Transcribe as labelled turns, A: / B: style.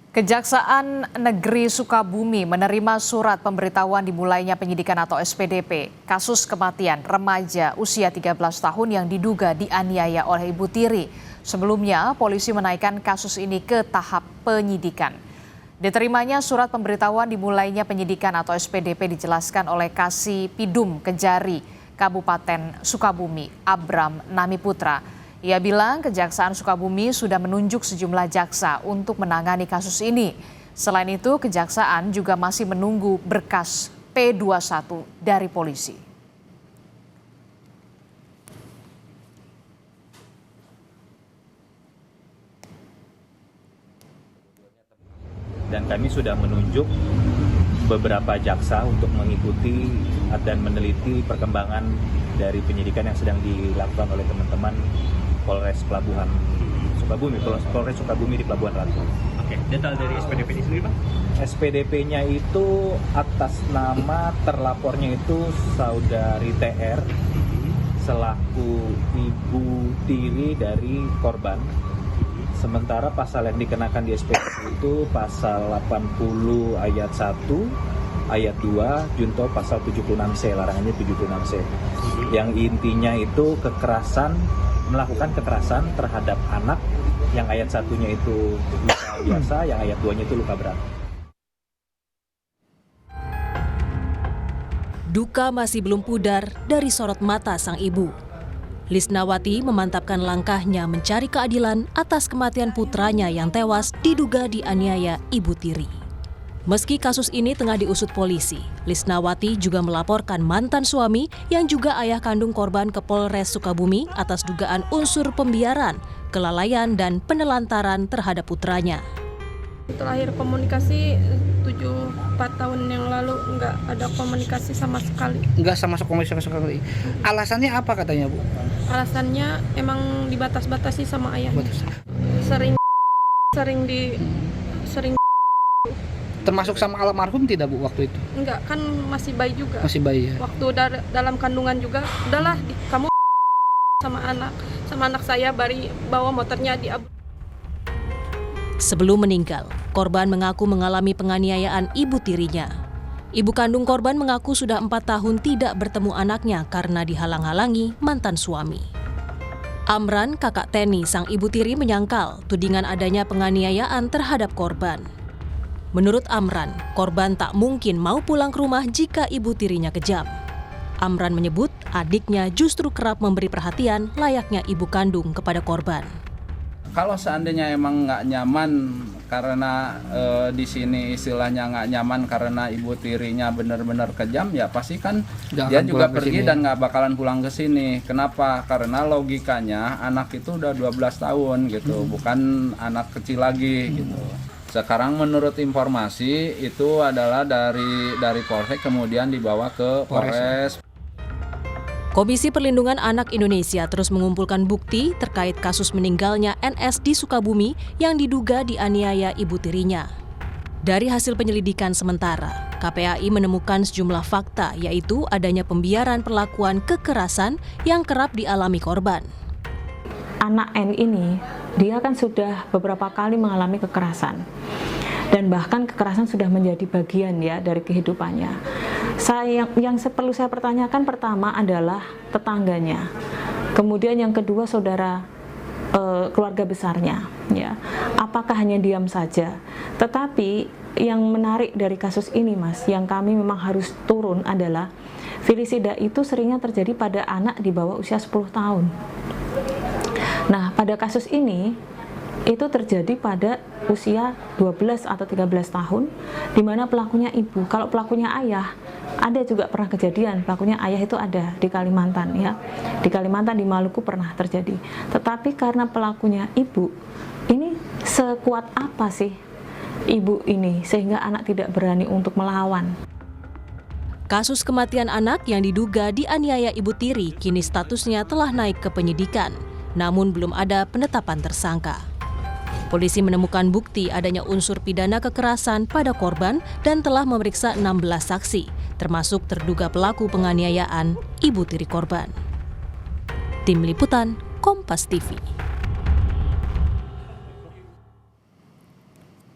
A: Kejaksaan Negeri Sukabumi menerima surat pemberitahuan dimulainya penyidikan atau SPDP kasus kematian remaja usia 13 tahun yang diduga dianiaya oleh ibu tiri. Sebelumnya, polisi menaikkan kasus ini ke tahap penyidikan. Diterimanya surat pemberitahuan dimulainya penyidikan atau SPDP dijelaskan oleh Kasih Pidum Kejari, Kabupaten Sukabumi, Abram Namiputra. Ia bilang Kejaksaan Sukabumi sudah menunjuk sejumlah jaksa untuk menangani kasus ini. Selain itu, Kejaksaan juga masih menunggu berkas P21 dari polisi.
B: Dan kami sudah menunjuk beberapa jaksa untuk mengikuti dan meneliti perkembangan dari penyidikan yang sedang dilakukan oleh teman-teman Polres Pelabuhan Sukabumi, Polres Sukabumi di Pelabuhan Ratu.
C: Oke, detail dari SPDP ini sendiri, Pak?
B: SPDP-nya itu atas nama terlapornya itu Saudari TR selaku ibu tiri dari korban. Sementara pasal yang dikenakan di SPDP itu pasal 80 ayat 1, ayat 2, junto pasal 76C, larangannya 76C. Yang intinya itu melakukan kekerasan terhadap anak, yang ayat 1-nya itu luka biasa, yang ayat 2-nya itu luka berat.
D: Duka masih belum pudar dari sorot mata sang ibu. Lisnawati memantapkan langkahnya mencari keadilan atas kematian putranya yang tewas diduga dianiaya ibu tiri. Meski kasus ini tengah diusut polisi, Lisnawati juga melaporkan mantan suami yang juga ayah kandung korban ke Polres Sukabumi atas dugaan unsur pembiaran, kelalaian, dan penelantaran terhadap putranya.
E: Terakhir komunikasi 4 tahun yang lalu nggak ada komunikasi sama sekali.
F: Nggak sama komunikasi sekali. Alasannya apa katanya, Bu?
E: Alasannya emang dibatas-batasi sama ayah. Sering
F: Termasuk sama almarhum tidak, Bu, waktu itu?
E: Enggak, kan masih bayi juga.
F: Masih bayi ya.
E: Waktu dalam kandungan juga, udahlah kamu sama anak saya bawa motornya di
D: Sebelum meninggal, korban mengaku mengalami penganiayaan ibu tirinya. Ibu kandung korban mengaku sudah 4 tahun tidak bertemu anaknya karena dihalang-halangi mantan suami. Amran, kakak Teni, sang ibu tiri menyangkal tudingan adanya penganiayaan terhadap korban. Menurut Amran, korban tak mungkin mau pulang ke rumah jika ibu tirinya kejam. Amran menyebut adiknya justru kerap memberi perhatian layaknya ibu kandung kepada korban.
G: Kalau seandainya emang nggak nyaman karena di sini istilahnya nggak nyaman karena ibu tirinya benar-benar kejam, ya pasti kan dia juga pergi dan nggak bakalan pulang ke sini. Kenapa? Karena logikanya anak itu udah 12 tahun gitu, bukan anak kecil lagi gitu. Sekarang menurut informasi itu adalah dari Polsek kemudian dibawa ke Polres.
D: Komisi Perlindungan Anak Indonesia terus mengumpulkan bukti terkait kasus meninggalnya NS di Sukabumi yang diduga dianiaya ibu tirinya. Dari hasil penyelidikan sementara, KPAI menemukan sejumlah fakta, yaitu adanya pembiaran perlakuan kekerasan yang kerap dialami korban.
H: Anak N ini, dia kan sudah beberapa kali mengalami kekerasan. Dan bahkan kekerasan sudah menjadi bagian ya dari kehidupannya. Yang perlu saya pertanyakan pertama adalah tetangganya. Kemudian yang kedua keluarga besarnya. Ya. Apakah hanya diam saja? Tetapi yang menarik dari kasus ini, Mas, yang kami memang harus turun adalah filisida itu seringnya terjadi pada anak di bawah usia 10 tahun. Nah, pada kasus ini itu terjadi pada usia 12 atau 13 tahun, di mana pelakunya ibu. Kalau pelakunya ayah, ada juga pernah kejadian, pelakunya ayah itu ada di Kalimantan ya. Di Kalimantan, di Maluku pernah terjadi. Tetapi karena pelakunya ibu, ini sekuat apa sih ibu ini sehingga anak tidak berani untuk melawan?
D: Kasus kematian anak yang diduga dianiaya ibu tiri kini statusnya telah naik ke penyidikan, namun belum ada penetapan tersangka. Polisi menemukan bukti adanya unsur pidana kekerasan pada korban dan telah memeriksa 16 saksi, termasuk terduga pelaku penganiayaan ibu tiri korban. Tim Liputan, Kompas TV.